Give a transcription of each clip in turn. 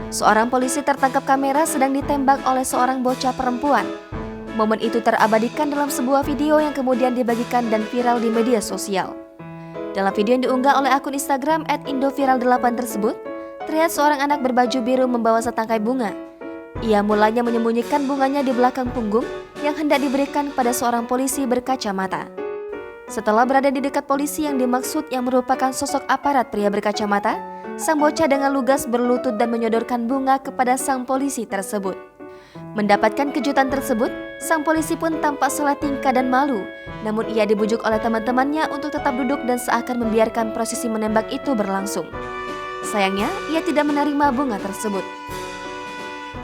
Seorang polisi tertangkap kamera sedang ditembak oleh seorang bocah perempuan. Momen itu terabadikan dalam sebuah video yang kemudian dibagikan dan viral di media sosial. Dalam video yang diunggah oleh akun Instagram @indoviral8 tersebut, terlihat seorang anak berbaju biru membawa setangkai bunga. Ia mulanya menyembunyikan bunganya di belakang punggung yang hendak diberikan kepada seorang polisi berkacamata. Setelah berada di dekat polisi yang dimaksud yang merupakan sosok aparat pria berkacamata, sang bocah dengan lugas berlutut dan menyodorkan bunga kepada sang polisi tersebut. Mendapatkan kejutan tersebut, sang polisi pun tampak salah tingkah dan malu. Namun ia dibujuk oleh teman-temannya untuk tetap duduk dan seakan membiarkan prosesi menembak itu berlangsung. Sayangnya, ia tidak menerima bunga tersebut.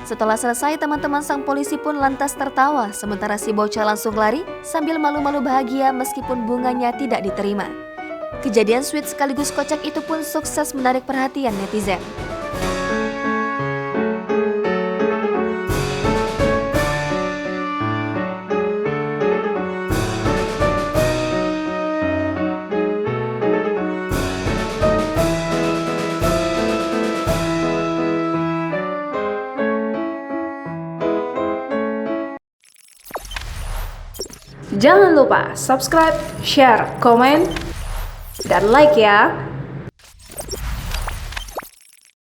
Setelah selesai, teman-teman sang polisi pun lantas tertawa, sementara si bocah langsung lari sambil malu-malu bahagia meskipun bunganya tidak diterima. Kejadian sweet sekaligus kocak itu pun sukses menarik perhatian netizen. Jangan lupa subscribe, share, komen, dan like ya.